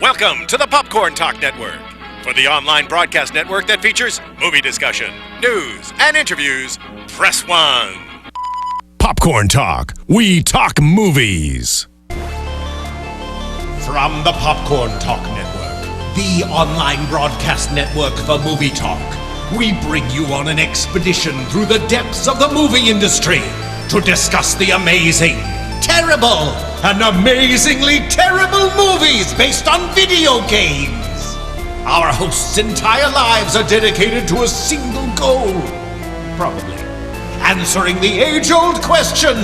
Welcome to the Popcorn Talk Network, for the online broadcast network that features movie discussion, news, and interviews. Press 1. Popcorn Talk. We talk movies. From the Popcorn Talk Network, the online broadcast network for movie talk, we bring you on an expedition through the depths of the movie industry to discuss the amazing, terrible, and amazingly terrible movies based on video games. Our hosts' entire lives are dedicated to a single goal, probably answering the age-old question,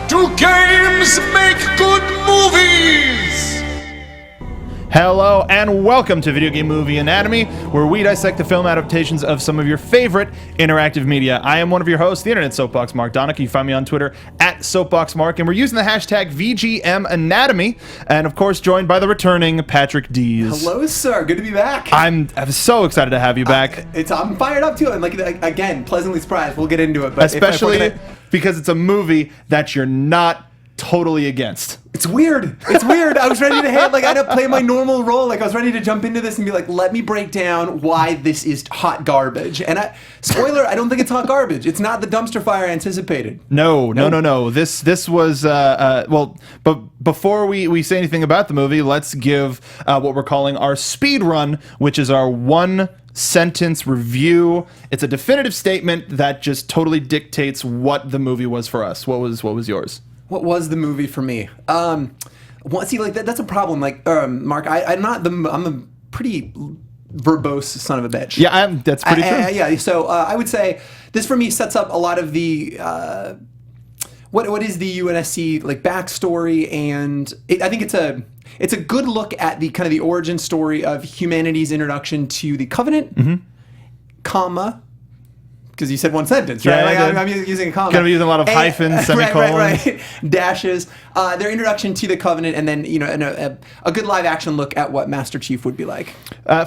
do games make good movies? Hello and welcome to Video Game Movie Anatomy, where we dissect the film adaptations of some of your favorite interactive media. I am one of your hosts, the Internet Soapbox Mark Donica. You find me on Twitter at SoapboxMark, and we're using the hashtag VGM Anatomy, and of course joined by the returning Patrick Dees. Hello, sir. Good to be back. I'm so excited to have you back. I'm fired up too. I'm again pleasantly surprised. We'll get into it, but especially because it's a movie that you're not totally against. It's weird. I was ready to I had to play my normal role. I was ready to jump into this and be like, let me break down why this is hot garbage. And spoiler, I don't think it's hot garbage. It's not the dumpster fire I anticipated. No. This was but before we say anything about the movie, let's give what we're calling our speed run, which is our one sentence review. It's a definitive statement that just totally dictates what the movie was for us. What was yours? What was the movie for me? That's a problem. Mark, I'm a pretty verbose son of a bitch. Yeah, that's pretty true. Yeah, so I would say this for me sets up a lot of the what is the UNSC backstory, and I think it's a good look at the kind of the origin story of humanity's introduction to the Covenant, comma. Because you said one sentence, right? Yeah, I'm using a comma. Going to be using a lot of hyphens, semicolons. Right. Dashes. Their introduction to the Covenant, and then a good live action look at what Master Chief would be like.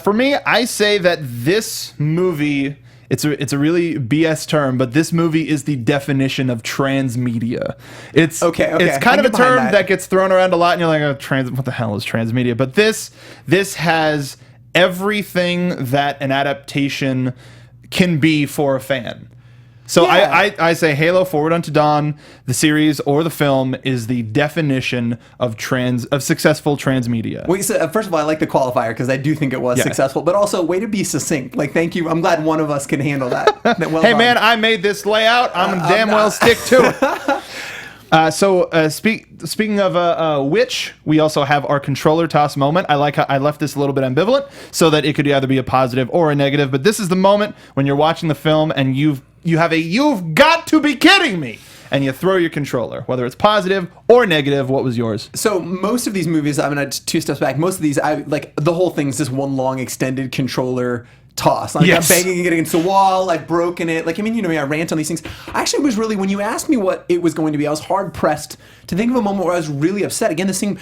For me, I say that this movie, it's a really BS term, but this movie is the definition of transmedia. It's kind of a term that gets thrown around a lot, and you're like, what the hell is transmedia? But this has everything that an adaptation can be for a fan. So yeah. I say Halo Forward Unto Dawn, the series or the film, is the definition of successful transmedia. Well, so, first of all, I like the qualifier because I do think it was successful, but also way to be succect. Thank you. I'm glad one of us can handle that. Hey man, I made this layout. I'm damn well stick to it. Speaking of which, we also have our controller toss moment. I like how I left this a little bit ambivalent so that it could either be a positive or a negative. But this is the moment when you're watching the film and you've got to be kidding me, and you throw your controller, whether it's positive or negative. What was yours? So most of these movies, I'm gonna two steps back. Most of these, the whole thing's just one long extended controller toss. Yes. I'm banging it against the wall. I've broken it. I rant on these things. I actually was really, when you asked me what it was going to be, I was hard pressed to think of a moment where I was really upset. Again, this thing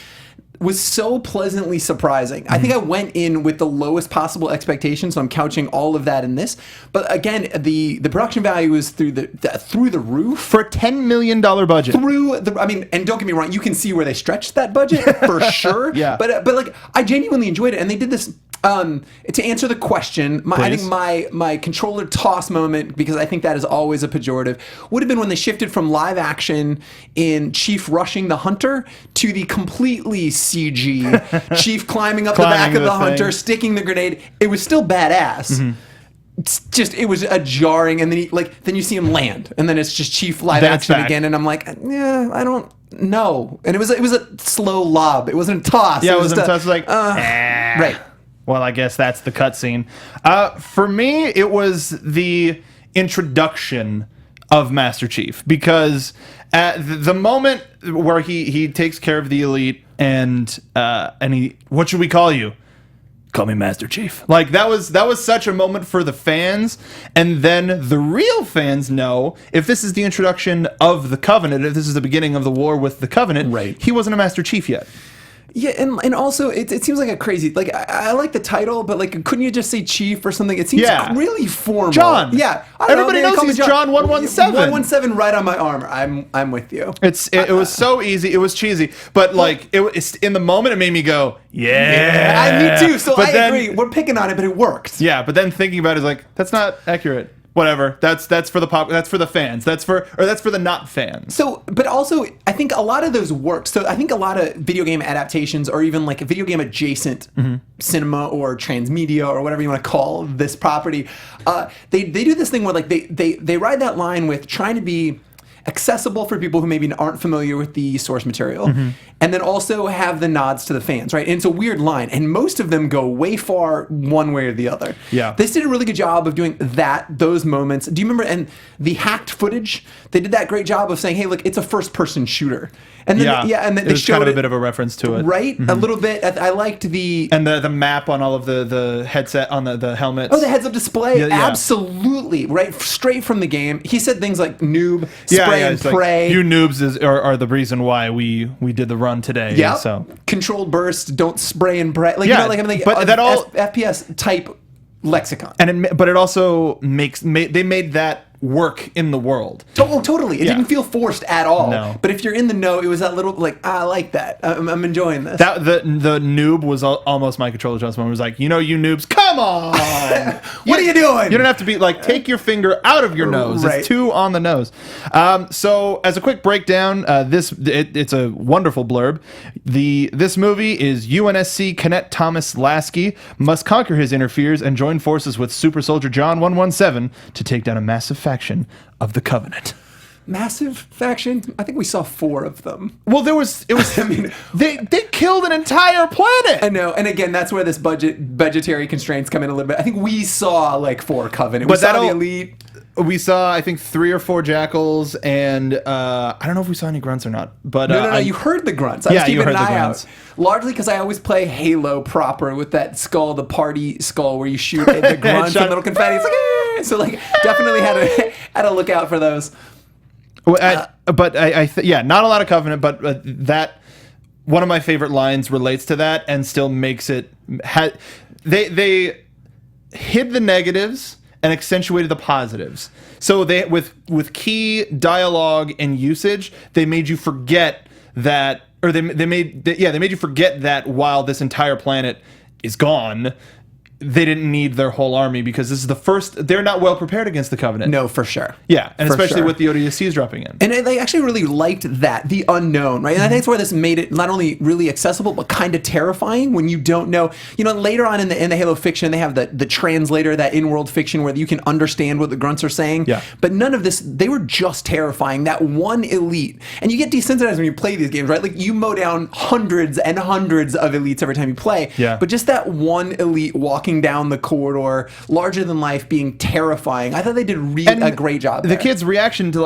was so pleasantly surprising. Mm-hmm. I think I went in with the lowest possible expectations, so I'm couching all of that in this. But again, the production value is through the roof for a $10 million budget. And don't get me wrong, you can see where they stretched that budget for sure. Yeah. But I genuinely enjoyed it, and they did this. To answer the question, I think my controller toss moment, because I think that is always a pejorative, would have been when they shifted from live action in Chief rushing the hunter to the completely CG Chief climbing up the back of the hunter, sticking the grenade. It was still badass. Mm-hmm. It was a jarring, and then you see him land, and then it's just Chief live action again, and I'm like, yeah, I don't know. And it was a slow lob. It wasn't a toss. Yeah, it wasn't a toss. Right. Well, I guess that's the cutscene. For me, it was the introduction of Master Chief, because at the moment where he takes care of the elite and he, what should we call you? Call me Master Chief. That was such a moment for the fans, and then the real fans know if this is the introduction of the Covenant, if this is the beginning of the war with the Covenant, right. He wasn't a Master Chief yet. Yeah, and also it seems like a crazy, like I like the title, but like couldn't you just say Chief or something? It seems really formal. John. Yeah, everybody knows he's John 117. 117 right on my arm. I'm with you. It was so easy. It was cheesy, but like it's in the moment it made me go, yeah. Me too. So I agree. We're picking on it, but it worked. Yeah, but then thinking about it is like that's not accurate. Whatever. That's for the that's for the fans. That's for the not fans. So, but also, I think a lot of those work. So, I think a lot of video game adaptations, or even like a video game adjacent cinema or transmedia or whatever you want to call this property, they do this thing where like they ride that line with trying to be accessible for people who maybe aren't familiar with the source material, and then also have the nods to the fans, right? And it's a weird line, and most of them go way far one way or the other. Yeah. This did a really good job of doing those moments. Do you remember, and the hacked footage, they did that great job of saying, hey, look, it's a first-person shooter. And then, and then it was kind of a bit of a reference to it. Right? A little bit. I liked the... And the map on all of the headset, on the helmets. Oh, the heads-up display? Yeah. Absolutely. Right? Straight from the game. He said things like noob, spray and pray. Like, you noobs are the reason why we did the run today. Yeah. So. Controlled burst, don't spray and pray. Like, but that all... FPS type lexicon. But it also they made that work in the world. Totally. It didn't feel forced at all. No. But if you're in the know, it was that little like, I like that. I'm enjoying this. That the noob was almost my controller adjustment. It was like, you noobs, come on. What are you doing? You don't have to be like, take your finger out of your nose. Right. It's too on the nose. So as a quick breakdown, it's a wonderful blurb. This movie is UNSC Cadet Thomas Lasky must conquer his inner fears and join forces with Super Soldier John 117 to take down a massive faction of the Covenant. Massive faction? I think we saw 4 of them. Well, it was. I mean, they killed an entire planet. I know, and again, that's where this budgetary constraints come in a little bit. I think we saw like 4 Covenant. We saw the Elite. We saw, I think, 3 or 4 jackals, and I don't know if we saw any grunts or not. But no, you heard the grunts. I was keeping an eye out. Largely because I always play Halo proper with that skull, the party skull, where you shoot at the grunts and little confetti. It's like, so like, definitely had to look out for those. Well, not a lot of Covenant, but that one of my favorite lines relates to that and still makes it. They hid the negatives and accentuated the positives. So they with key dialogue and usage, they made you forget that, or they made you forget that while this entire planet is gone, they didn't need their whole army because this is the first. They're not well prepared against the Covenant. No, for sure. Yeah, and especially with the ODSTs dropping in. And they actually really liked that, the unknown, right? And I think that's where this made it not only really accessible, but kind of terrifying when you don't know. Later on in the Halo fiction, they have the translator, that in-world fiction where you can understand what the grunts are saying. Yeah. But none of this, they were just terrifying. That one elite. And you get desensitized when you play these games, right? Like you mow down hundreds and hundreds of elites every time you play. Yeah. But just that one elite walking down the corridor, larger than life, being terrifying. I thought they did a great job there. The kid's reaction to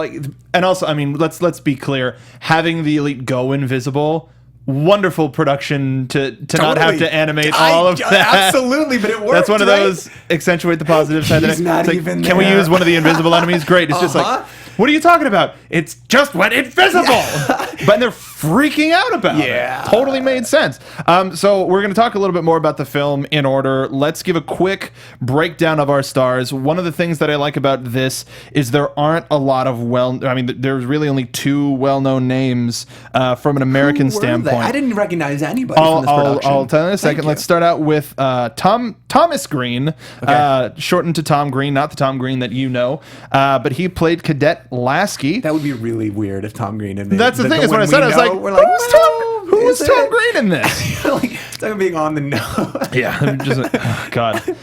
and also, I mean, let's be clear, having the elite go invisible, wonderful production to not have to animate all of that. Absolutely, but it worked. That's one of those accentuate the positive side. He's not even Can we use one of the invisible enemies? Great. It's just like, what are you talking about? It's just went invisible. But they're freaking out about it. Totally made sense. So we're going to talk a little bit more about the film in order. Let's give a quick breakdown of our stars. One of the things that I like about this is there aren't a lot of there's really only 2 well-known names from an American standpoint. I didn't recognize anybody from this production. I'll tell you in a second. Let's start out with Thomas Green, shortened to Tom Green, not the Tom Green that you know, but he played Cadet Lasky. That would be really weird if Tom Green had been. That's the thing is when I said it, I was like, who is Tom Green in this? It's like being on the nose. Yeah, God.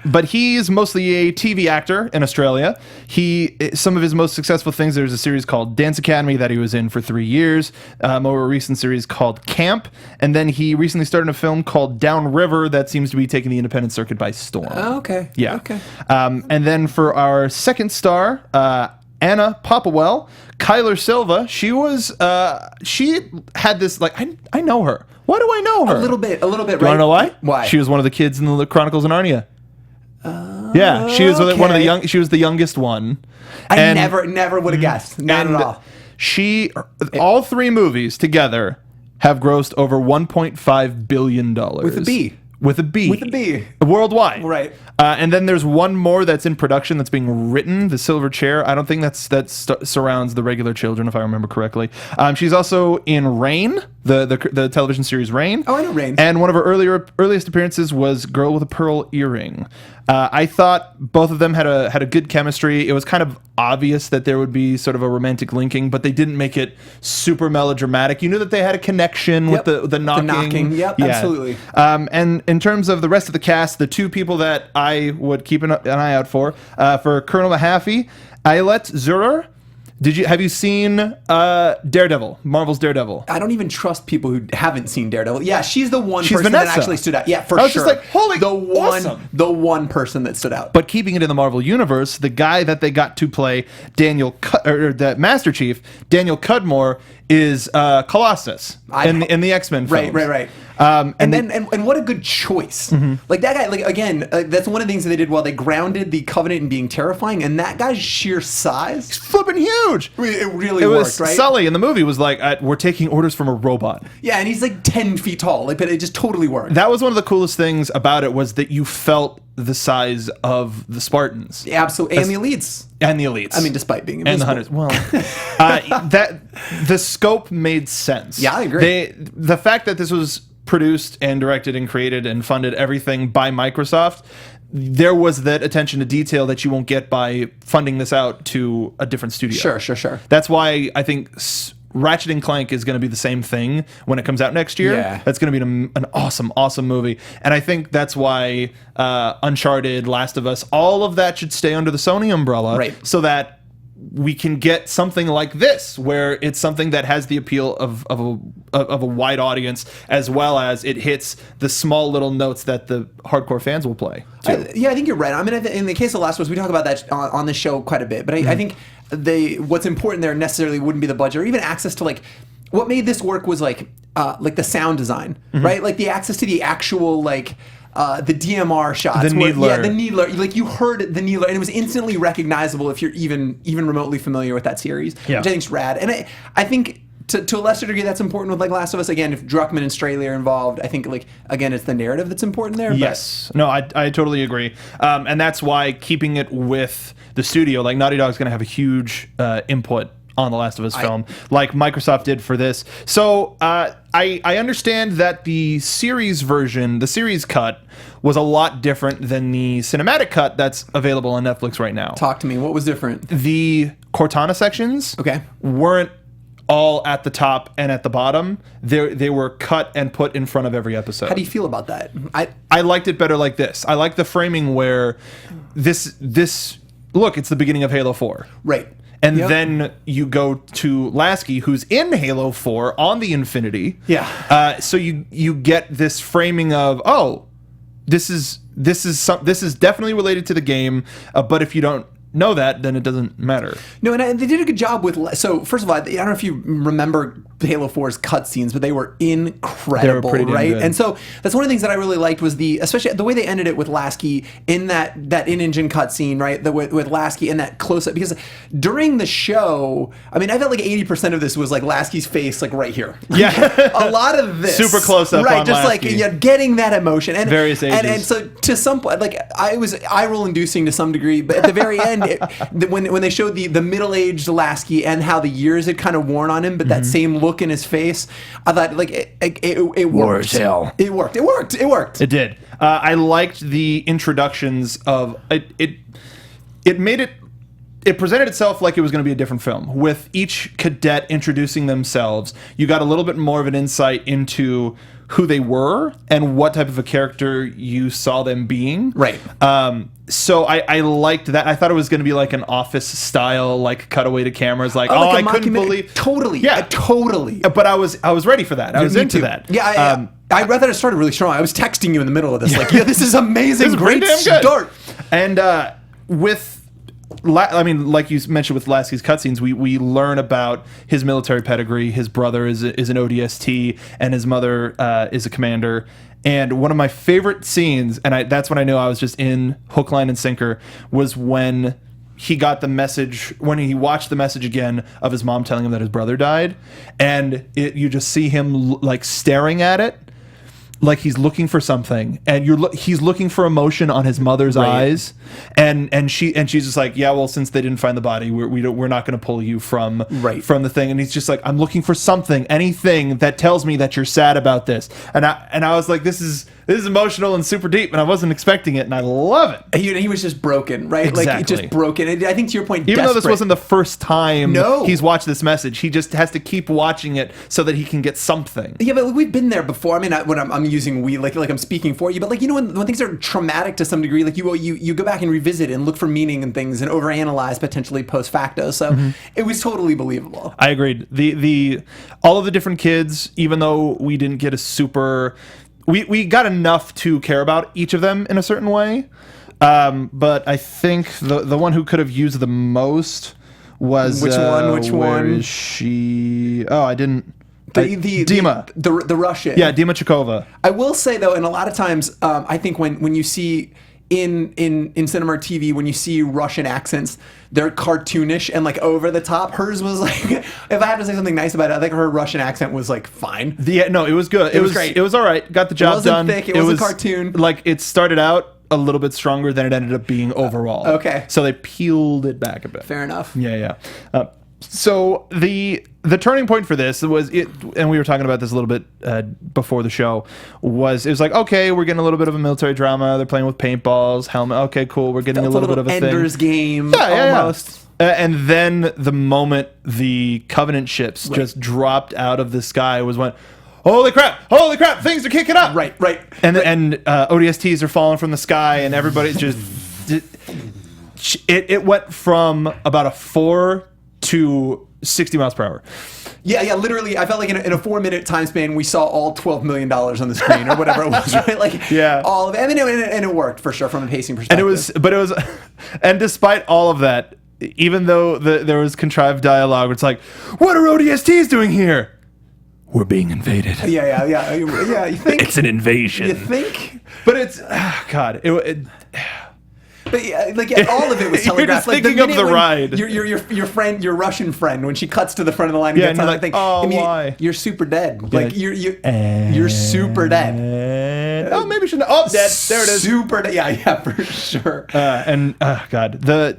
But he's mostly a TV actor in Australia. Some of his most successful things, there's a series called Dance Academy that he was in for 3 years, a more recent series called Camp, and then he recently started a film called Downriver that seems to be taking the independent circuit by storm. Oh, okay. Yeah. Okay. And then for our second star, Anna Popplewell, Kyler Silva. She had this, I know her. Why do I know her? A little bit, right? Do you want to know why? Why? She was one of the kids in the Chronicles of Narnia. Yeah, she was one of the she was the youngest one. I never would have guessed. Not at all. All 3 movies together have grossed over $1.5 billion. With a B. With a B. With a B. Worldwide. Right. And then there's one more that's in production that's being written, The Silver Chair. I don't think that surrounds The Regular Children, if I remember correctly. She's also in Rain, the television series Rain. Oh, I know Rain. And one of her earliest appearances was Girl with a Pearl Earring. I thought both of them had a good chemistry. It was kind of obvious that there would be sort of a romantic linking, but they didn't make it super melodramatic. You knew that they had a connection with the knocking. The knocking, yep, absolutely. And in terms of the rest of the cast, the two people that I would keep an eye out for Colonel Mahaffey, Ayelet Zurer. Have you seen Daredevil, Marvel's Daredevil? I don't even trust people who haven't seen Daredevil. Yeah, she's the one person Vanessa. that actually stood out. Yeah, for sure. I was just like, holy, awesome. The one person that stood out. But keeping it in the Marvel universe, the guy that they got to play the Master Chief, Daniel Cudmore, is Colossus in the X-Men films. Right. And what a good choice. Mm-hmm. Like that guy, like again, that's one of the things that they did well. They grounded the Covenant in being terrifying, and that guy's sheer size, he's flipping huge. It really worked, right? Sully in the movie was like, we're taking orders from a robot. Yeah, and he's like 10 feet tall. Like, but it just totally worked. That was one of the coolest things about it, was that you felt the size of the Spartans. Yeah, absolutely. And the elites. I mean, despite being invisible. And the hunters. Well, that the scope made sense. Yeah, I agree. The fact that this was produced and directed and created and funded everything by Microsoft, there was that attention to detail that you won't get by funding this out to a different studio. Sure. That's why I think Ratchet and Clank is going to be the same thing when it comes out next year. Yeah. That's going to be an awesome movie. And I think that's why Uncharted, Last of Us, all of that should stay under the Sony umbrella. Right. So that we can get something like this, where it's something that has the appeal of a wide audience, as well as it hits the small little notes that the hardcore fans will play too. I think you're right. I mean, in the case of Last of Us, we talk about that on the show quite a bit, but I think what's important there necessarily wouldn't be the budget or even access to, like, what made this work was like the sound design, right? Like the access to the actual, like, the DMR shots. The needler. Yeah, the needler. Like, you heard the needler, and it was instantly recognizable if you're even remotely familiar with that series, which I think is rad. And I think to a lesser degree that's important with, like, Last of Us. Again, if Druckmann and Straley are involved, I think, like, again, it's the narrative that's important there. Yes. No, I totally agree. And that's why keeping it with the studio, like Naughty Dog's going to have a huge input on the Last of Us film, like Microsoft did for this. So I understand that the series version, the series cut, was a lot different than the cinematic cut that's available on Netflix right now. Talk to me. What was different? The Cortana sections weren't all at the top and at the bottom. They were cut and put in front of every episode. How do you feel about that? I liked it better like this. I like the framing where this look, it's the beginning of Halo 4. Right. And then you go to Lasky, who's in Halo 4 on the Infinity. Yeah. So you get this framing of, this is definitely related to the game, but if you don't know that, then it doesn't matter. No, and they did a good job with. So first of all, I don't know if you remember Halo 4's cutscenes, but they were incredible, they were pretty right? Good. And so that's one of the things that I really liked was especially the way they ended it with Lasky in that in-engine cutscene, right? With Lasky in that close-up, because during the show, I mean, I felt like 80% of this was like Lasky's face, like right here. Yeah, a lot of this super close-up, right? On just Lasky. Like getting that emotion and various ages, and so to some point, like I was eye-roll inducing to some degree, but at the very end. When they showed the middle-aged Lasky and how the years had kind of worn on him, but that same look in his face, I thought, like, it worked. War as hell. It worked. It did. I liked the introductions of it. It made it. It presented itself like it was going to be a different film. With each cadet introducing themselves, you got a little bit more of an insight into who they were and what type of a character you saw them being. Right. So I liked that. I thought it was going to be like an Office style, like cutaway to cameras, like like I couldn't believe. Totally. Yeah, totally. But I was ready for that. I was into that. Yeah. I read that it started really strong. I was texting you in the middle of this, like, yeah, this is amazing. This is great start. And like you mentioned with Lasky's cutscenes, we learn about his military pedigree. His brother is an ODST, and his mother is a commander. And one of my favorite scenes, and that's when I knew I was just in hook, line, and sinker, was when he got the message, when he watched the message again of his mom telling him that his brother died, and you just see him like staring at it, like he's looking for something, and he's looking for emotion on his mother's eyes, and she's just like, yeah, well, since they didn't find the body, we're not going to pull you from the thing, and he's just like, I'm looking for something, anything that tells me that you're sad about this, and I was like, this is emotional and super deep, and I wasn't expecting it, and I love it. He was just broken, right? Exactly. Like just broken. I think to your point, even though this wasn't the first time he's watched this message, he just has to keep watching it so that he can get something. Yeah, but we've been there before. I mean, when I'm using we, like I'm speaking for you, but like, you know, when things are traumatic to some degree, like you go back and revisit and look for meaning in things and overanalyze potentially post facto. So it was totally believable. I agreed. The all of the different kids, even though we didn't get a super. We got enough to care about each of them in a certain way, but I think the one who could have used the most was which one? Where is she? Oh, I didn't. Dima, the Russian. Yeah, Dima Chikova. I will say though, and a lot of times, I think when you see in cinema or TV, when you see Russian accents, they're cartoonish and like over the top. Hers was like, if I have to say something nice about it, I think her Russian accent was like fine. No, it was good. It was great. It was all right. Got the job done. It wasn't thick. It was a cartoon. Like, it started out a little bit stronger than it ended up being overall. Okay. So they peeled it back a bit. Fair enough. Yeah. So the turning point for this was it, and we were talking about this a little bit before the show. It was like, okay, we're getting a little bit of a military drama. They're playing with paintballs, helmet. Okay, cool. We're getting a little bit of a Ender's thing. Game, almost. And then the moment the Covenant ships just dropped out of the sky was when, holy crap, things are kicking up. Right. And ODSTs are falling from the sky, and everybody just it went from about a 4 to 60 miles per hour. Yeah, literally, I felt like in a 4-minute time span, we saw all $12 million on the screen or whatever it was, right? Like, all of it. I mean, and it worked for sure from a pacing perspective. And despite all of that, even though there was contrived dialogue, it's like, what are ODSTs doing here? We're being invaded. Yeah. You think it's an invasion? You think? But it's But all of it was telegraphed. You're just thinking of the ride. Your Russian friend, when she cuts to the front of the line and gets on, like, why? You're super dead. Like you're super dead. Maybe she's not. Oh, dead. There it is. Super dead. Yeah, for sure. God, the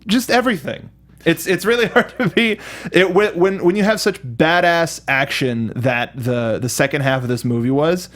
just everything. It's really hard to be when you have such badass action that the second half of this movie was.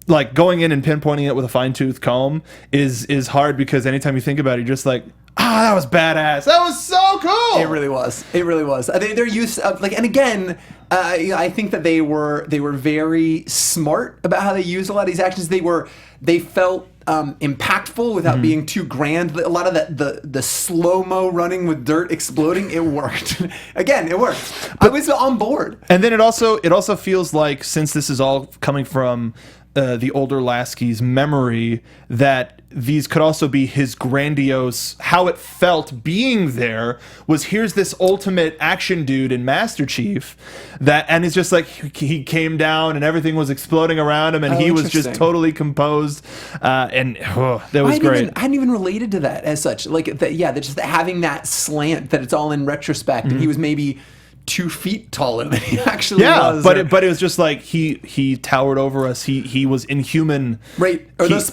Like, going in and pinpointing it with a fine-tooth comb is hard, because anytime you think about it, you're just like, that was badass. That was so cool. It really was. Their use of, like, and again, I think that they were very smart about how they used a lot of these actions. They felt impactful without being too grand. A lot of the slow-mo running with dirt exploding, it worked. Again, it worked. I was on board. And then it also feels like, since this is all coming from the older Lasky's memory, that these could also be his grandiose, how it felt being there was, here's this ultimate action dude in Master Chief and it's just like he came down and everything was exploding around him, and he was just totally composed, and that was great. I hadn't even related to that as such, like just having that slant, that it's all in retrospect, and he was maybe 2 feet taller than he actually was. But it was just like he towered over us. He was inhuman. Right. Or those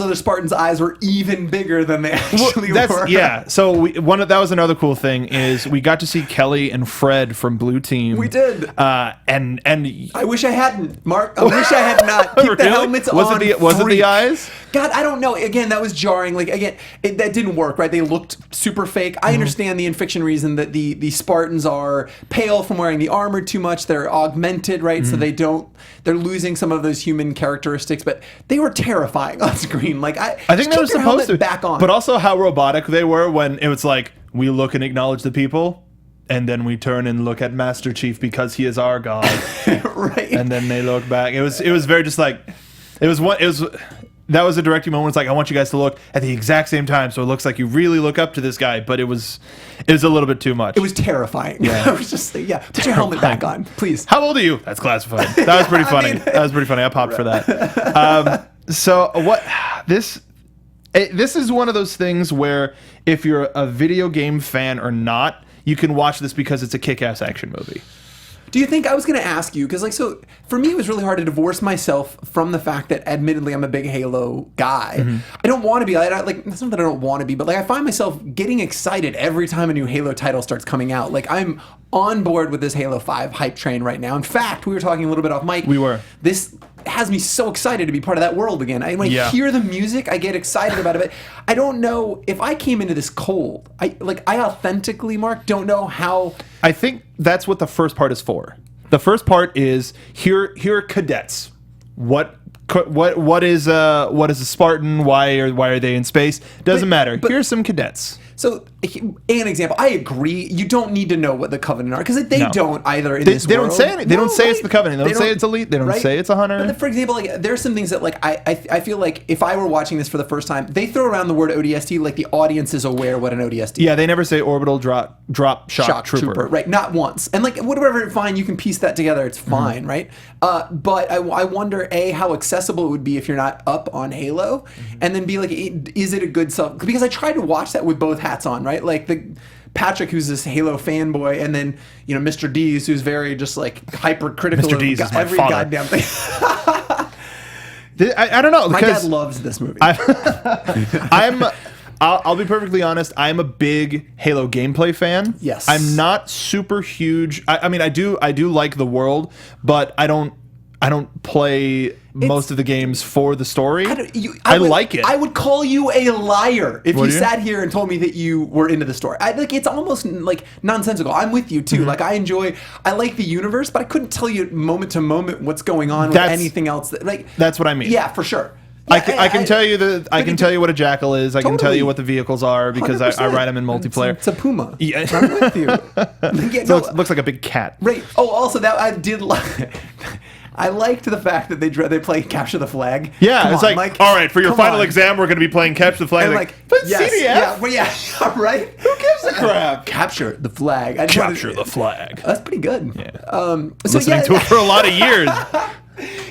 other Spartans' eyes were even bigger than they actually were. Yeah. So that was another cool thing, is we got to see Kelly and Fred from Blue Team. We did. And I wish I hadn't, Mark. I wish I had not. Keep the helmets on. Was it the eyes? God, I don't know. Again, that was jarring. Like, again, that didn't work, right? They looked super fake. I understand the in fiction reason that the Spartans are pale from wearing the armor too much. They're augmented, right? So they're losing some of those human characteristics, but they were terrifying on screen. Like, I think they were supposed to back on. But also how robotic they were when it was like, we look and acknowledge the people, and then we turn and look at Master Chief because he is our god. Right. And then they look back. It was very just like, that was a directing moment. It's like, I want you guys to look at the exact same time, so it looks like you really look up to this guy. But it was a little bit too much. It was terrifying. Yeah. I was just like, put your helmet back on, please. How old are you? That's classified. That was pretty funny. That was pretty funny. I popped for that. So what this, This is one of those things where if you're a video game fan or not, you can watch this because it's a kick-ass action movie. Do you think, I was going to ask you, because like, so for me it was really hard to divorce myself from the fact that admittedly I'm a big Halo guy. I don't want to be, like, it's not that I don't want to be, but like I find myself getting excited every time a new Halo title starts coming out. Like I'm on board with this Halo 5 hype train right now. In fact, we were talking a little bit off mic. We were. This has me so excited to be part of that world again. When I hear the music, I get excited about it. I don't know if I came into this cold. I authentically, Mark, don't know how. I think that's what the first part is for. The first part is here are cadets. What is a Spartan? Why are they in space? Doesn't matter. Here's some cadets. So, an example, I agree. You don't need to know what the Covenant are because they don't either in this world. Don't say anything. They don't say it's the Covenant. They don't say it's elite. They don't say it's a hunter. But for example, like there's some things that like I feel like if I were watching this for the first time, they throw around the word ODST like the audience is aware what an ODST is. Yeah, they never say orbital drop shock trooper. Right, not once. And like whatever, fine, you can piece that together. It's fine, right? But I wonder how accessible it would be if you're not up on Halo, and then be like, is it a good sub? Because I tried to watch that with both hats on, right? Like Patrick, who's this Halo fanboy, and then Mr. Dees, who's very just like hypercritical Mr. Dees of is my every father. goddamn thing. I don't know. My dad loves this movie. I'll be perfectly honest. I'm a big Halo gameplay fan. Yes. I'm not super huge. I mean, I do like the world, but I don't play most of the games for the story. I like it. I would call you a liar if you sat here and told me that you were into the story. It's almost like nonsensical. I'm with you too. Like I like the universe, but I couldn't tell you moment to moment what's going on with anything else. That's what I mean. Yeah, for sure. I can tell you what a jackal is. I can tell you what the vehicles are because I ride them in multiplayer. It's a puma. Yeah. I'm with you. Looks like a big cat. Right. Oh, also that I did like. I liked the fact that they play Capture the Flag. Yeah, come it's on, like, all right, for your final exam, we're going to be playing Capture the Flag. But yes, CDF. Yeah, right. Who gives a crap? Capture the Flag. Capture the Flag. That's pretty good. Yeah. Listening to it for a lot of years.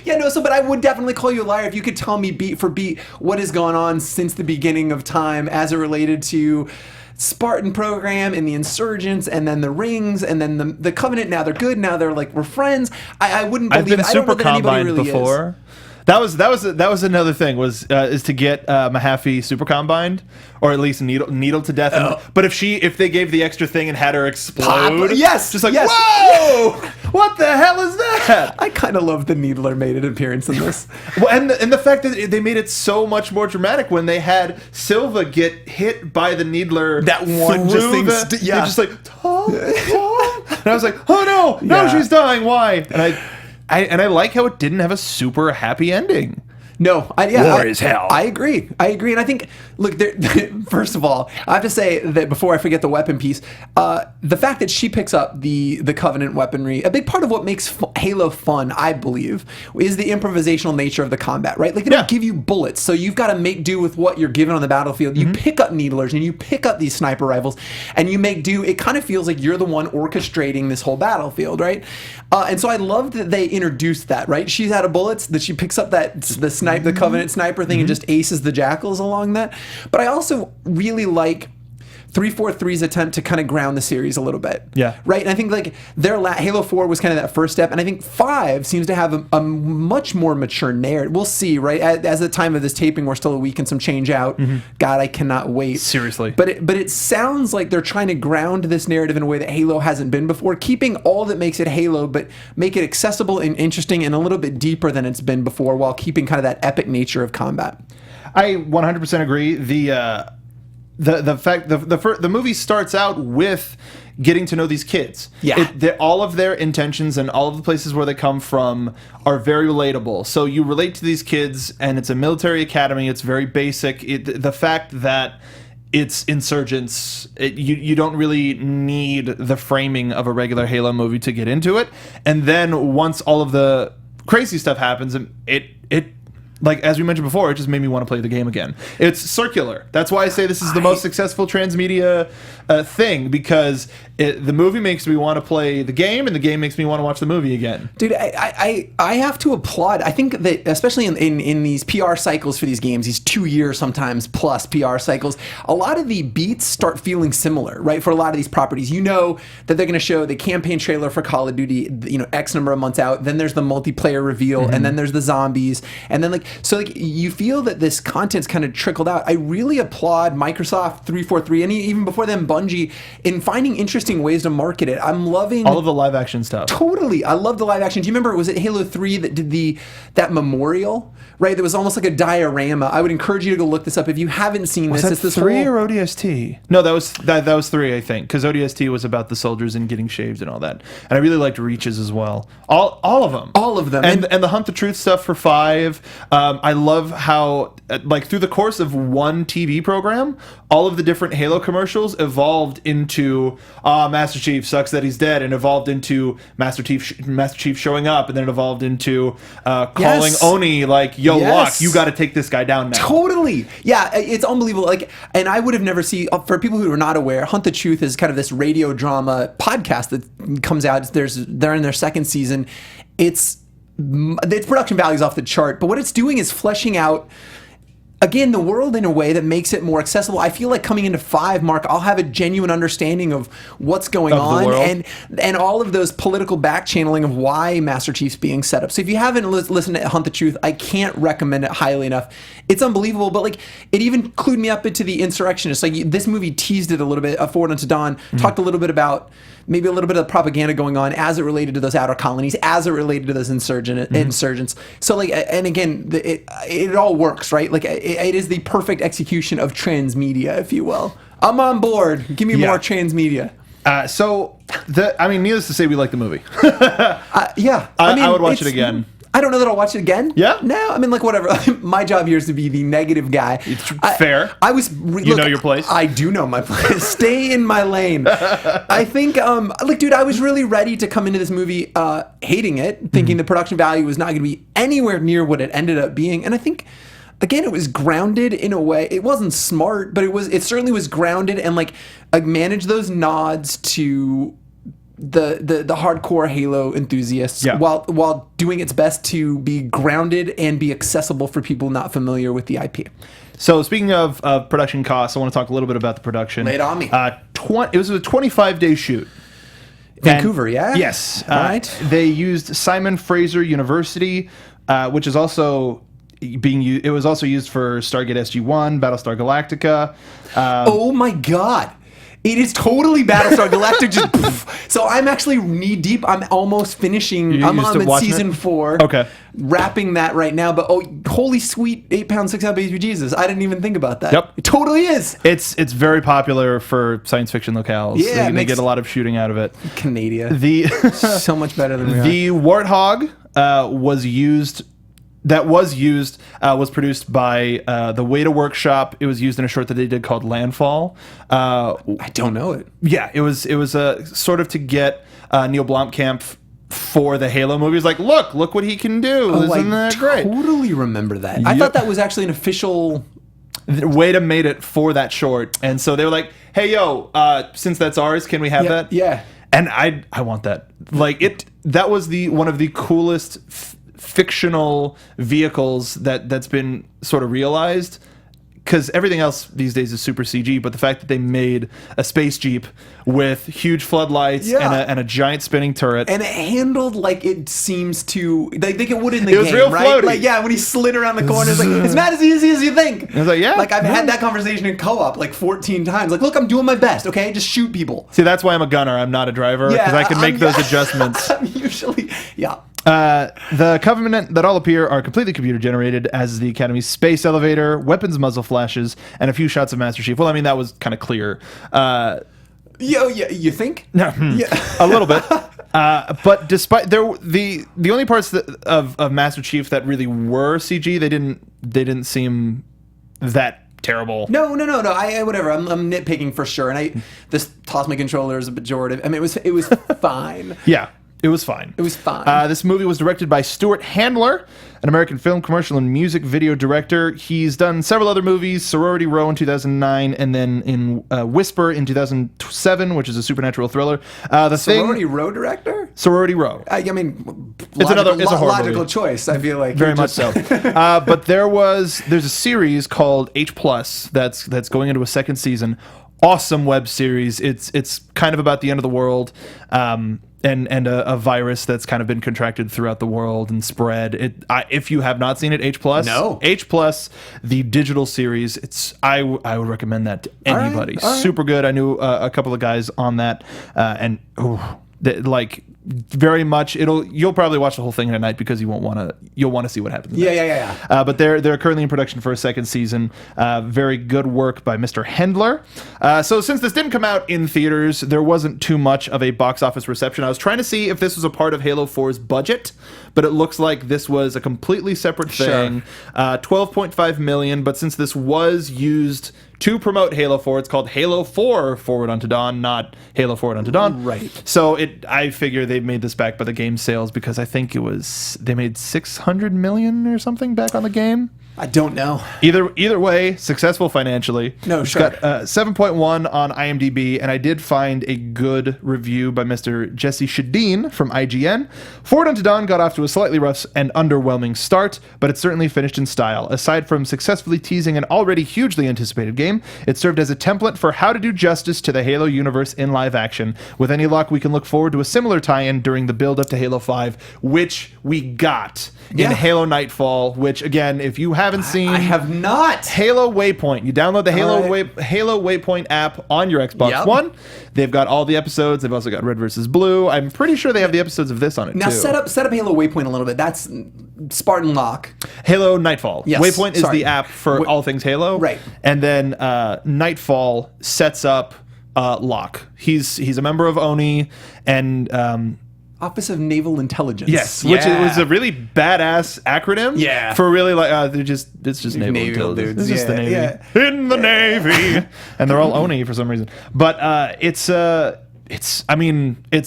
Yeah, no, but I would definitely call you a liar if you could tell me beat for beat what has gone on since the beginning of time as it related to Spartan program and the insurgents and then the rings and then the Covenant. Now they're good. Now they're like, we're friends. I wouldn't believe I've been it. I don't know super that anybody combined really before. Is. That was another thing is to get Mahaffey super combined or at least needle to death. But if they gave the extra thing and had her explode, just like whoa, what the hell is that? I kind of love the Needler made an appearance in this. Well, and the fact that they made it so much more dramatic when they had Silva get hit by the Needler. That one just thing, just like Tom. And I was like, oh no, she's dying. Why? And I like how it didn't have a super happy ending. No, War is hell. I agree, and I think, look, first of all, I have to say that before I forget the weapon piece, the fact that she picks up the Covenant weaponry, a big part of what makes Halo fun, I believe, is the improvisational nature of the combat, right? Like, they don't give you bullets, so you've got to make do with what you're given on the battlefield. You pick up needlers, and you pick up these sniper rifles, and you make do. It kind of feels like you're the one orchestrating this whole battlefield, right? And so I loved that they introduced that, right? She's out of bullets, that she picks up the Covenant sniper thing and just aces the jackals along that. But I also really like 343's attempt to kind of ground the series a little bit. Yeah. Right? And I think like Halo 4 was kind of that first step. And I think 5 seems to have a much more mature narrative. We'll see, right? As the time of this taping, we're still a week and some change out. God, I cannot wait. Seriously. But it sounds like they're trying to ground this narrative in a way that Halo hasn't been before, keeping all that makes it Halo, but make it accessible and interesting and a little bit deeper than it's been before while keeping kind of that epic nature of combat. I 100% agree. The fact the movie starts out with getting to know these kids. Yeah. All of their intentions and all of the places where they come from are very relatable. So you relate to these kids, and it's a military academy. It's very basic. The fact that it's insurgents, you don't really need the framing of a regular Halo movie to get into it. And then once all of the crazy stuff happens, it like, as we mentioned before, it just made me want to play the game again. It's circular. That's why I say this is the most successful transmedia thing, because The movie makes me want to play the game, and the game makes me want to watch the movie again. Dude, I have to applaud. I think that especially in these PR cycles for these games, these 2 years sometimes plus PR cycles, a lot of the beats start feeling similar, right? For a lot of these properties, you know that they're going to show the campaign trailer for Call of Duty, X number of months out. Then there's the multiplayer reveal, and then there's the zombies, and then you feel that this content's kind of trickled out. I really applaud Microsoft 343, and even before them, Bungie, in finding interesting ways to market it. I'm loving all of the live action stuff. Totally, I love the live action. Do you remember? Was it Halo 3 that did that memorial? Right, there was almost like a diorama. I would encourage you to go look this up if you haven't seen this. Was that 3 or ODST? No, that was 3, I think, because ODST was about the soldiers and getting shaved and all that. And I really liked Reaches as well. All of them. All of them. And the Hunt the Truth stuff for 5. I love how, through the course of one TV program, all of the different Halo commercials evolved into Master Chief sucks that he's dead, and evolved into Master Chief showing up, and then it evolved into calling Oni yo, Locke, you got to take this guy down now. Totally. Yeah, it's unbelievable. And I would have never seen, for people who are not aware, Hunt the Truth is kind of this radio drama podcast that comes out. They're in their second season. Its production value is off the chart, but what it's doing is fleshing out, again, the world in a way that makes it more accessible. I feel like coming into 5, Mark, I'll have a genuine understanding of what's going on and all of those political back channeling of why Master Chief's being set up. So if you haven't listened to Hunt the Truth, I can't recommend it highly enough. It's unbelievable, but it even clued me up into the insurrectionists. This movie teased it a little bit. Forward Unto Dawn talked a little bit about maybe a little bit of propaganda going on as it related to those outer colonies, as it related to those insurgents. So and again, it all works, right? It is the perfect execution of transmedia, if you will. I'm on board. Give me more transmedia. Needless to say, we like the movie. Yeah. I would watch it again. I don't know that I'll watch it again. Yeah? No, whatever. My job here is to be the negative guy. It's fair. I was... You know your place? I do know my place. Stay in my lane. I think, dude, I was really ready to come into this movie hating it, thinking the production value was not going to be anywhere near what it ended up being. And I think, again, it was grounded in a way. It wasn't smart, but it certainly was grounded and managed those nods to the hardcore Halo enthusiasts while doing its best to be grounded and be accessible for people not familiar with the IP. So speaking of production costs, I want to talk a little bit about the production. Lay it on me. It was a 25-day shoot. Vancouver, yeah? Yes. All right. They used Simon Fraser University, which is also being used. It was also used for Stargate SG-1, Battlestar Galactica. Oh my God. It is totally Battlestar Galactica. So I'm actually knee deep. I'm almost finishing. I'm on season 4. Okay. Wrapping that right now. But holy sweet 8-pound, 6-ounce baby Jesus. I didn't even think about that. Yep. It totally is. It's very popular for science fiction locales. Yeah. They get a lot of shooting out of it. Canada. So much better than we are. The Warthog was produced by the Weta Workshop. It was used in a short that they did called Landfall. I don't know it. Yeah, it was sort of to get Neil Blomkamp for the Halo movies. Look what he can do. Isn't that great? I totally remember that. Yep. I thought that was actually an official... Weta made it for that short, and so they were like, "Hey, yo, since that's ours, can we have that?" Yeah. And I want that. That was one of the coolest fictional vehicles that's been sort of realized, because everything else these days is super CG, but the fact that they made a space jeep with huge floodlights and a giant spinning turret, and it handled like it seems to, I think it would in the game, it was real right? floaty. When he slid around the corner, it's not as easy as you think. I was I've had that conversation in co-op 14 times. Look, I'm doing my best, okay? Just shoot people. See, that's why I'm a gunner. I'm not a driver, because I can make those adjustments. I'm usually, the Covenant that all appear are completely computer generated, as is the Academy's space elevator, weapons muzzle flashes, and a few shots of Master Chief. Well, that was kind of clear. You think? No, a little bit. But despite the only parts of Master Chief that really were CG, they didn't seem that terrible. No. I whatever. I'm nitpicking for sure. And this toss my controller is a pejorative. It was fine. Yeah. It was fine. It was fine. This movie was directed by Stewart Hendler, an American film, commercial, and music video director. He's done several other movies, Sorority Row in 2009, and then in Whisper in 2007, which is a supernatural thriller. Sorority Row director? Sorority Row. I mean, it's a horror logical movie. choice, I feel like. Very much so. But there's a series called H+, that's going into a second season. Awesome web series. It's kind of about the end of the world. And a virus that's kind of been contracted throughout the world and spread. If you have not seen it, H+, no. H+, the digital series. I would recommend that to anybody. All right. Super good. I knew a couple of guys on that, and very much you'll probably watch the whole thing in a night because you'll want to see what happens next. Yeah. But they're currently in production for a second season. Very good work by Mr. Hendler. So since this didn't come out in theaters, there wasn't too much of a box office reception. I was trying to see if this was a part of Halo 4's budget, but it looks like this was a completely separate thing. Sure. 12.5 million, but since this was used to promote Halo 4, it's called Halo 4 Forward Unto Dawn, not Halo Forward Unto Dawn. Right. So I figure they made this back by the game sales because I think they made 600 million or something back on the game. I don't know. Either way, successful financially. No, it's sure. Got 7.1 on IMDb, and I did find a good review by Mr. Jesse Shadeen from IGN. Forward Unto Dawn got off to a slightly rough and underwhelming start, but it certainly finished in style. Aside from successfully teasing an already hugely anticipated game, it served as a template for how to do justice to the Halo universe in live action. With any luck, we can look forward to a similar tie-in during the build-up to Halo 5, which we got in Halo Nightfall, which, again, if you haven't seen... I have not. Halo Waypoint. You download the Halo Waypoint app on your Xbox One. They've got all the episodes. They've also got Red vs. Blue. I'm pretty sure they have the episodes of this on it, now, too. Now, set up Halo Waypoint a little bit. That's Spartan Lock. Halo Nightfall. Yes. Waypoint is the app for all things Halo. Right. And then Nightfall sets up Locke. He's a member of ONI and... Office of Naval Intelligence. Yes, which was a really badass acronym. Yeah. For really it's just Naval Intelligence. Dudes. It's just the Navy. Yeah. In the Navy. And they're all ONI for some reason. But it's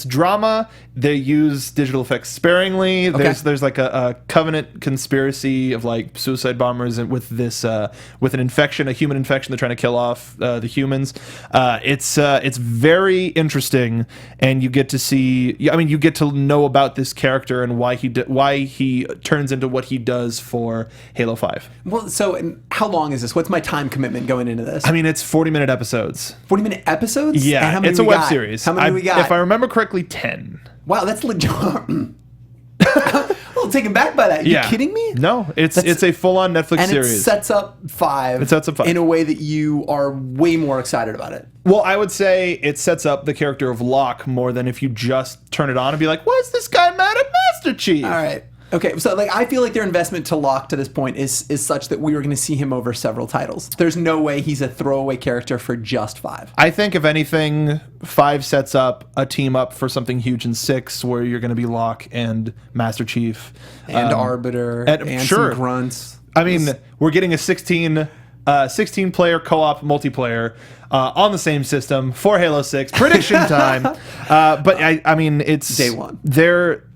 drama. They use digital effects sparingly. Okay. There's like a covenant conspiracy of like suicide bombers and with an infection, a human infection. They're trying to kill off the humans. It's very interesting, and you get to see. You get to know about this character and why he turns into what he does for Halo 5. Well, so how long is this? What's my time commitment going into this? It's 40-minute episodes. 40-minute episodes? Yeah, and how many it's a we web got? series. How many we got? If I remember correctly, 10. Wow, that's legit. A little taken back by that. Are you kidding me? No, it's a full-on Netflix and series. It sets up 5. It sets up 5 in a way that you are way more excited about it. Well, I would say it sets up the character of Locke more than if you just turn it on and be like, "Why is this guy mad at Master Chief?" All right. Okay, so I feel like their investment to Locke to this point is such that we were going to see him over several titles. There's no way he's a throwaway character for just 5. I think if anything, 5 sets up a team up for something huge in 6, where you're going to be Locke and Master Chief and Arbiter and some grunts. We're getting a 16-player co-op multiplayer on the same system for Halo 6. Prediction time. But it's day one.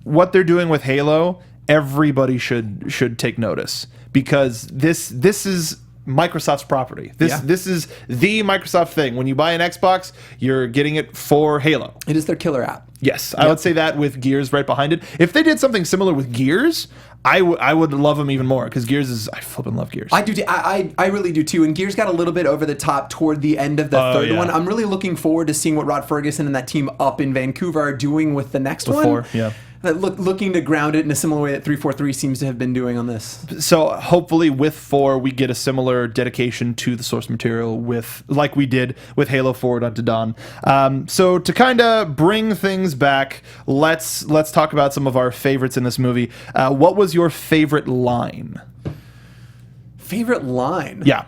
What they're doing with Halo. Everybody should take notice, because this is Microsoft's property. This is the Microsoft thing. When you buy an Xbox, you're getting it for Halo. It is their killer app. Yes, I would say that with Gears right behind it. If they did something similar with Gears, I would love them even more, because I flippin' love Gears. I do. I really do too. And Gears got a little bit over the top toward the end of the third one. I'm really looking forward to seeing what Rod Ferguson and that team up in Vancouver are doing with the next one. 4, yeah. Looking to ground it in a similar way that 343 seems to have been doing on this. So hopefully with 4 we get a similar dedication to the source material like we did with Halo Forward Unto Dawn. So to kind of bring things back, let's talk about some of our favorites in this movie. What was your favorite line? Favorite line? Yeah.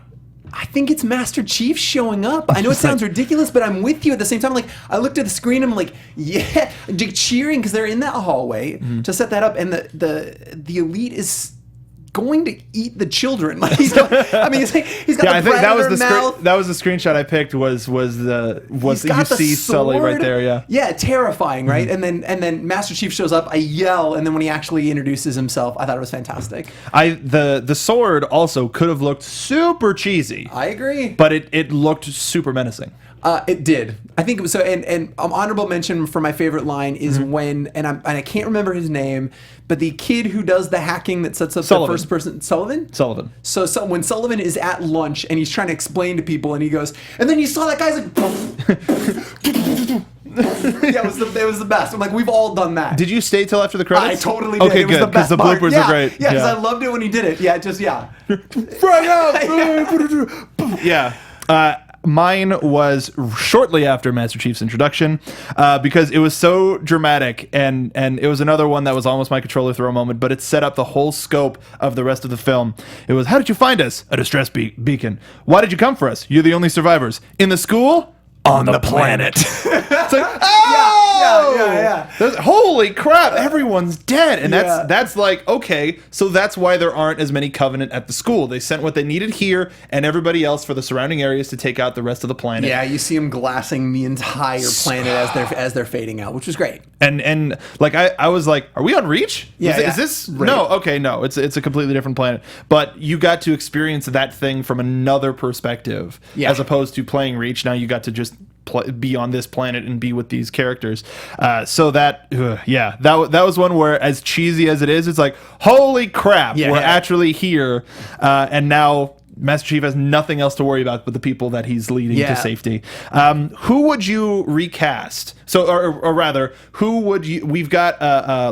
I think it's Master Chief showing up. I know it sounds ridiculous, but I'm with you at the same time. Like, I looked at the screen and I'm like, yeah, cheering because they're in that hallway to set that up. And the elite is going to eat the children. Like he's got the I think that was that was the screenshot I picked. Was you see Sully right there? Yeah, terrifying, right? And then Master Chief shows up. I yell, and then when he actually introduces himself, I thought it was fantastic. The sword also could have looked super cheesy. I agree, but it looked super menacing. It did. I think it was so. And honorable mention for my favorite line is when I can't remember his name, but the kid who does the hacking that sets up the first person, Sullivan. So when Sullivan is at lunch and he's trying to explain to people, and he goes, and then you saw that guy's like. Yeah, it was the best. I'm like, we've all done that. Did you stay till after the credits? I totally did. Okay, it was good, the best because the bloopers are great. Yeah, because I loved it when he did it. Yeah, Yeah. Mine was shortly after Master Chief's introduction, because it was so dramatic, and it was another one that was almost my controller throw moment, but it set up the whole scope of the rest of the film. It was, how did you find us? A distress beacon. Why did you come for us? You're the only survivors. In the school? On the planet. It's like, yeah. Holy crap, everyone's dead. And that's like, okay, so that's why there aren't as many Covenant at the school. They sent what they needed here, and everybody else for the surrounding areas to take out the rest of the planet. Yeah, you see them glassing the entire planet as they're fading out, which was great. And like I was like, are we on Reach? Is this right. No, okay, no. It's a completely different planet. But you got to experience that thing from another perspective, as opposed to playing Reach. Now you got to just be on this planet and be with these characters. So that was one where, as cheesy as it is, it's like, holy crap, we're actually here, and now Master Chief has nothing else to worry about but the people that he's leading to safety. Who would you recast? So, or rather, who would you? We've got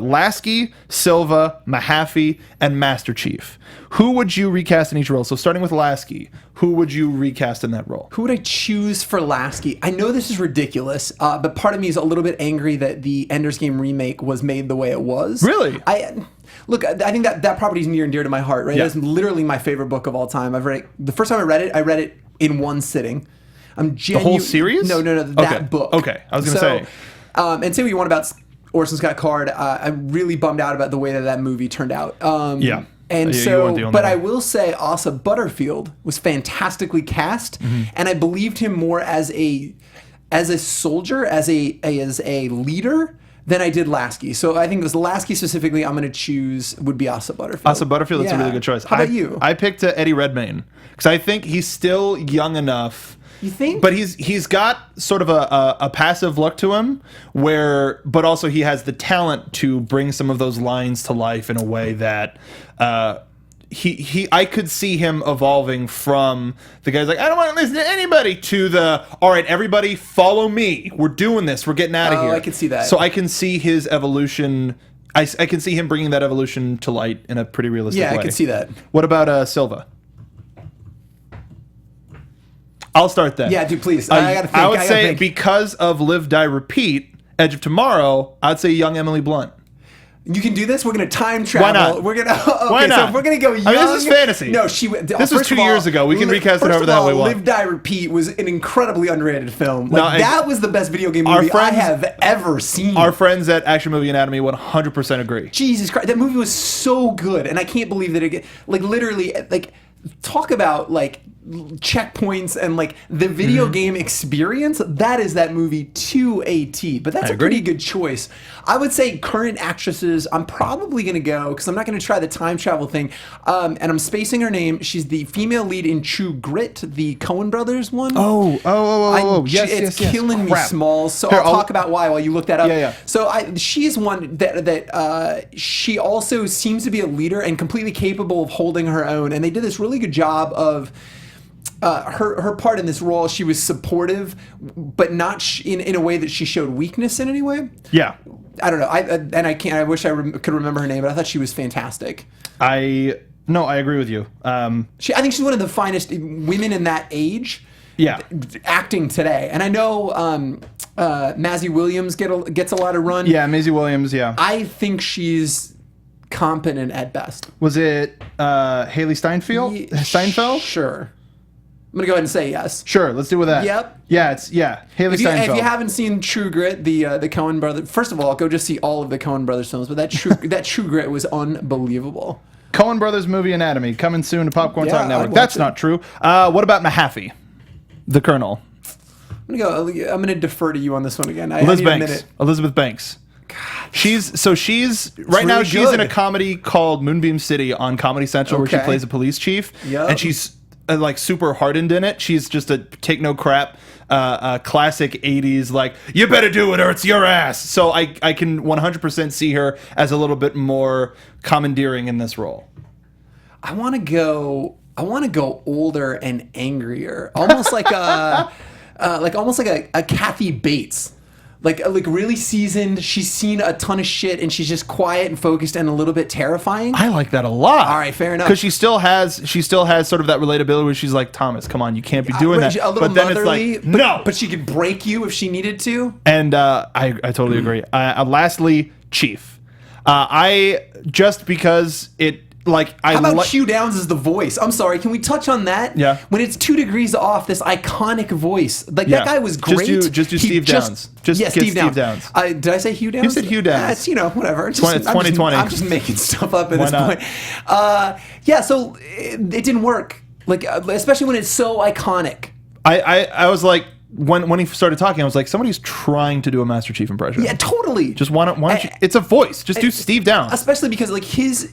Lasky, Silva, Mahaffey, and Master Chief. Who would you recast in each role? So, starting with Lasky, who would you recast in that role? Who would I choose for Lasky? I know this is ridiculous, but part of me is a little bit angry that the Ender's Game remake was made the way it was. Really? Look, I think that property is near and dear to my heart, right? Yeah. That's literally my favorite book of all time. I've read it. The first time I read it in one sitting. The whole series? No, that book. Okay, I was going to say. And say what you want about Orson Scott Card. I'm really bummed out about the way that movie turned out. And but I will say Asa Butterfield was fantastically cast, and I believed him more as a soldier, as a leader, than I did Lasky. So I think this Lasky specifically I'm going to choose would be Asa Butterfield. Asa Butterfield, that's a really good choice. How about you? I picked Eddie Redmayne because I think he's still young enough. You think? But he's got sort of a passive look to him, but also he has the talent to bring some of those lines to life in a way that I could see him evolving from the guy's like, I don't want to listen to anybody, to the, all right, everybody follow me. We're doing this. We're getting out of here. I can see that. So I can see his evolution. I can see him bringing that evolution to light in a pretty realistic way. Yeah, I can see that. What about Silva? I'll start then. Yeah, dude, please. I gotta think. I would say because of Live, Die, Repeat, Edge of Tomorrow, I'd say young Emily Blunt. You can do this. We're gonna time travel. Why not? We're gonna. Okay, Why not? So if we're gonna go young. This is fantasy. No, This was 2 years ago. We can recast it however the hell we want. Live, Die, Repeat was an incredibly underrated film. That was the best video game movie I have ever seen. Our friends at Action Movie Anatomy 100% agree. Jesus Christ, that movie was so good, and I can't believe that it literally talk about checkpoints and the video game experience. That is that movie to a T. But that's a pretty good choice. I would say current actresses, I'm probably going to go, because I'm not going to try the time travel thing, and I'm spacing her name. She's the female lead in True Grit, the Coen brothers one. Yes, it's killing me, Smalls. So I'll talk about why while you look that up. Yeah. So she's one that she also seems to be a leader and completely capable of holding her own, and they did this really good job of her part in this role. She was supportive, but not in a way that she showed weakness in any way. Yeah, I don't know. I wish I could remember her name, but I thought she was fantastic. No, I agree with you. I think she's one of the finest women in that age. Yeah, acting today, and I know Maisie Williams gets a lot of run. Yeah, Maisie Williams. Yeah, I think she's competent at best. Was it Haley Steinfeld? Sure. I'm going to go ahead and say yes. Sure, let's do with that. Yep. Yeah, Haley Steinfeld. If you haven't seen True Grit, the Coen brothers, first of all, go just see all of the Coen brothers films, but that True Grit was unbelievable. Coen Brothers movie Anatomy coming soon to Popcorn Talk Network. I'd That's watch not true. What about Mahaffey, the Colonel? I'm gonna defer to you on this one again. Elizabeth Banks. God, she's right now. She's in a comedy called Moonbeam City on Comedy Central, where she plays a police chief, and she's like super hardened in it. She's just a take no crap, classic 80s like you better do it or it's your ass. So I can 100% see her as a little bit more commandeering in this role. I want to go older and angrier, almost like a Kathy Bates. Like really seasoned. She's seen a ton of shit, and she's just quiet and focused and a little bit terrifying. I like that a lot. All right, fair enough. Because she still has sort of that relatability where she's like, Thomas, come on, you can't be doing that. A little but then motherly, it's like, no. But she could break you if she needed to. And I totally agree. Lastly, Chief. Because it. How about Hugh Downs as the voice? I'm sorry, can we touch on that? Yeah. When it's 2 degrees off, this iconic voice. That guy was great. Just do Steve Downs. Steve Downs. Did I say Hugh Downs? You said Hugh Downs. It's, whatever. It's 2020. I'm just making stuff up at this point. So it didn't work. Especially when it's so iconic. I was like, when he started talking, I was like, somebody's trying to do a Master Chief impression. Yeah, totally. Just why don't you? It's a voice. Just do Steve Downs. Especially because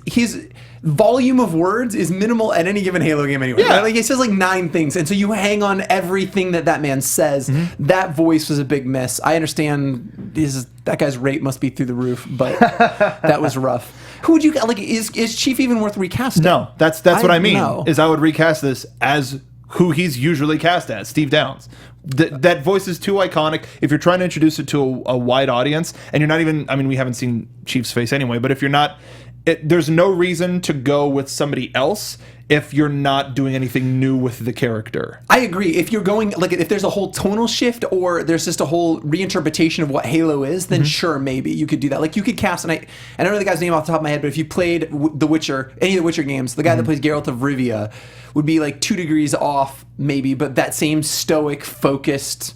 his volume of words is minimal at any given Halo game anyway. Yeah. Right? He says 9 things, and so you hang on everything that man says. Mm-hmm. That voice was a big miss. I understand that guy's rate must be through the roof, but that was rough. Who would you is Chief even worth recasting? No, that's what I mean. Is I would recast this as who he's usually cast as, Steve Downs. That voice is too iconic. If you're trying to introduce it to a wide audience, and you're not even, we haven't seen Chief's face anyway, but if you're not, there's no reason to go with somebody else if you're not doing anything new with the character. I agree. If you're going, if there's a whole tonal shift or there's just a whole reinterpretation of what Halo is, then sure, maybe you could do that. You could cast, and I don't know the guy's name off the top of my head, but if you played The Witcher, any of the Witcher games, the guy that plays Geralt of Rivia would be 2 degrees off, maybe, but that same stoic, focused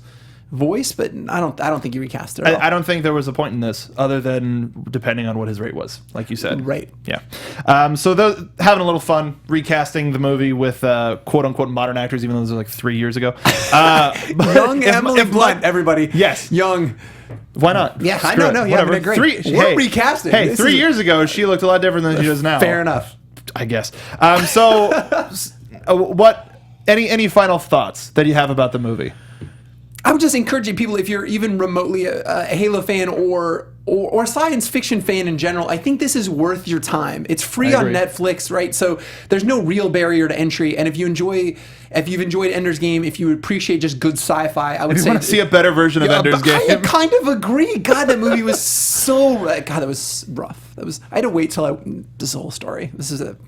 voice. But I don't think you recast it at all. I don't think there was a point in this other than depending on what his rate was, like you said. Right. Yeah. So having a little fun recasting the movie with quote unquote modern actors, even though those are 3 years ago. Young Emily Blunt, everybody. Yes. Young. Why not? Yeah, I know. No, yeah, great. We're recasting. Hey, 3 years ago she looked a lot different than she does now. Fair enough. I guess. What? Any final thoughts that you have about the movie? I would just encourage people, if you're even remotely a Halo fan or a science fiction fan in general, I think this is worth your time. It's free on Netflix, right? So there's no real barrier to entry. And if you've enjoyed Ender's Game, if you appreciate just good sci-fi, I would say... want to see a better version of Ender's Game. I kind of agree. God, that movie was that was rough. I had to wait till this is a whole story.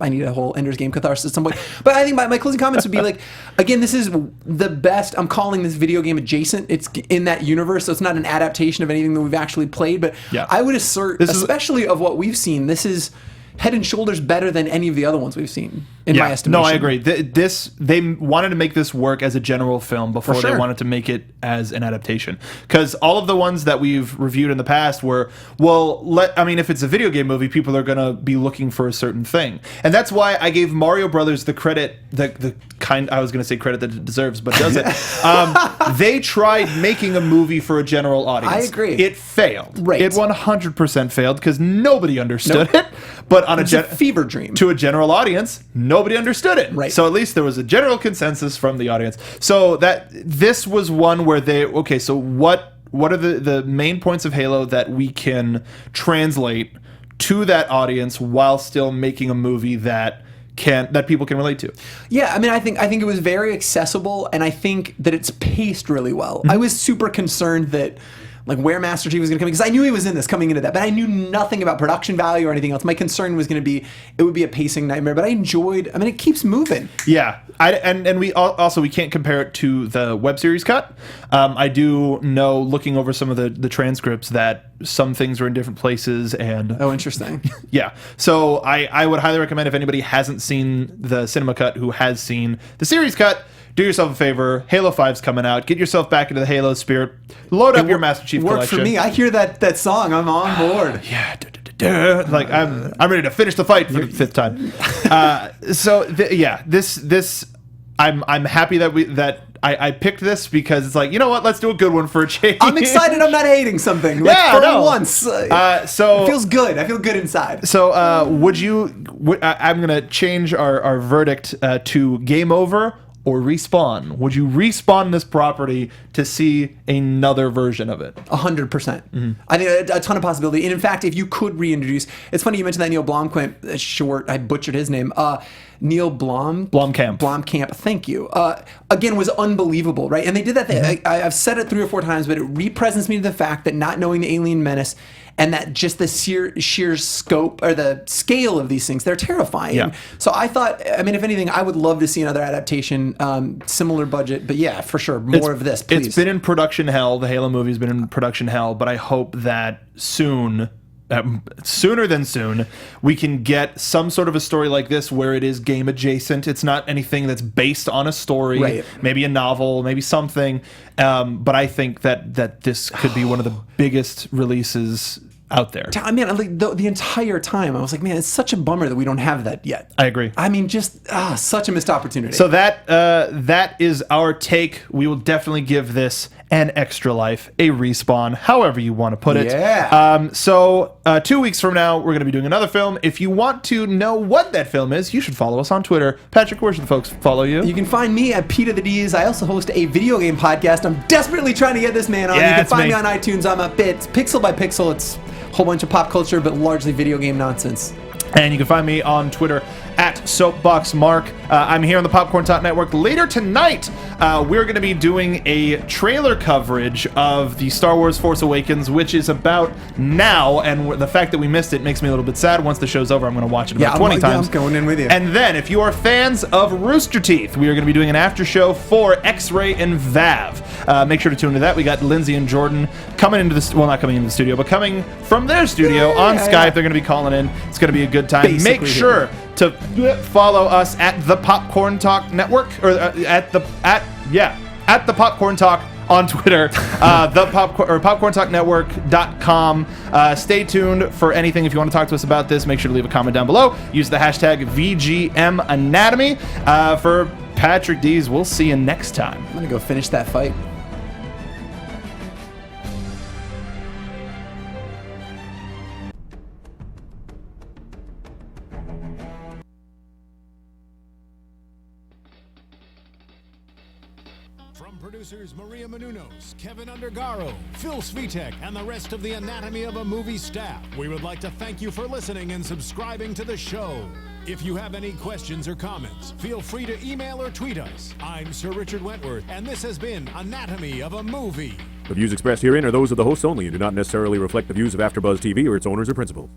I need a whole Ender's Game catharsis at some point. But I think my closing comments would be again, this is the best. I'm calling this video game adjacent. It's in that universe, so it's not an adaptation of anything that we've actually played. But I would assert, especially of what we've seen, this is head and shoulders better than any of the other ones we've seen, in my estimation. No, I agree. They wanted to make this work as a general film before they wanted to make it as an adaptation. Because all of the ones that we've reviewed in the past were, if it's a video game movie, people are going to be looking for a certain thing. And that's why I gave Mario Brothers the credit, the kind, I was going to say credit that it deserves, but doesn't. They tried making a movie for a general audience. I agree. It failed. Right. It 100% failed because nobody understood it. But on a fever dream to a general audience, nobody understood it. Right. So at least there was a general consensus from the audience. So that this was one where so what are the main points of Halo that we can translate to that audience while still making a movie that people can relate to? Yeah, I think it was very accessible, and I think that it's paced really well. I was super concerned that where Master Chief was going to come in, because I knew he was in this coming into that, but I knew nothing about production value or anything else. My concern was going to be it would be a pacing nightmare, but I enjoyed. It keeps moving. Yeah, and we also we can't compare it to the web series cut. I do know, looking over some of the transcripts, that some things are in different places, and interesting. Yeah, so I would highly recommend, if anybody hasn't seen the cinema cut who has seen the series cut, do yourself a favor. Halo 5's coming out. Get yourself back into the Halo spirit. Load up your Master Chief collection. Worked for me. I hear that song. I'm on board. Yeah. like I'm ready to finish the fight for the fifth time. I'm happy that I picked this because it's like, you know what, let's do a good one for a change. I'm excited. I'm not hating something. Like, once. So it feels good. I feel good inside. So I'm gonna change our verdict to game over or respawn. Would you respawn this property to see another version of it? 100%. I think a ton of possibility. And in fact, if you could reintroduce, it's funny you mentioned that Neil Blomkamp short. I butchered his name. Neil Blomkamp. Thank you. Again, was unbelievable, right? And they did that thing. I've said it 3 or 4 times, but it represents me to the fact that not knowing the alien menace and that just the sheer scope or the scale of these things, they're terrifying. Yeah. So I thought, I mean, if anything, I would love to see another adaptation, similar budget, but yeah, for sure, more of this, please. It's been in production hell. The Halo movie's been in production hell, but I hope that sooner than soon, we can get some sort of a story like this where it is game adjacent. It's not anything that's based on a story, right. Maybe a novel, maybe something. But I think that this could be one of the biggest releases out there. I mean, like the entire time, I was like, man, it's such a bummer that we don't have that yet. I agree. I mean, just such a missed opportunity. So that is our take. We will definitely give this an extra life, a respawn, however you want to put it. Yeah. So 2 weeks from now, we're going to be doing another film. If you want to know what that film is, you should follow us on Twitter. Patrick, where should the folks follow you? You can find me at Pete of the Dees. I also host a video game podcast. I'm desperately trying to get this man on. Yeah, you can find me on iTunes. I'm a bit pixel by pixel. It's a whole bunch of pop culture, but largely video game nonsense. And you can find me on Twitter at SoapboxMark. I'm here on the Popcorn Talk Network. Later tonight, we're going to be doing a trailer coverage of the Star Wars Force Awakens, which is about now, and the fact that we missed it makes me a little bit sad. Once the show's over, I'm going to watch it about 20 times. I'm going in with you. And then, if you are fans of Rooster Teeth, we are going to be doing an after show for X-Ray and Vav. Make sure to tune into that. We got Lindsay and Jordan coming into the well, not coming into the studio, but coming from their studio on Skype. Yeah. They're going to be calling in. It's going to be a good time. Basically, make sure to follow us at the Popcorn Talk Network, or at the Popcorn Talk on Twitter, popcorntalknetwork.com. Stay tuned for anything. If you want to talk to us about this, make sure to leave a comment down below. Use the hashtag VGMAnatomy. For Patrick Dees, we'll see you next time. I'm gonna go finish that fight. Producers Maria Menounos, Kevin Undergaro, Phil Svitek, and the rest of the Anatomy of a Movie staff, we would like to thank you for listening and subscribing to the show. If you have any questions or comments, feel free to email or tweet us. I'm Sir Richard Wentworth, and this has been Anatomy of a Movie. The views expressed herein are those of the hosts only and do not necessarily reflect the views of AfterBuzz TV or its owners or principals.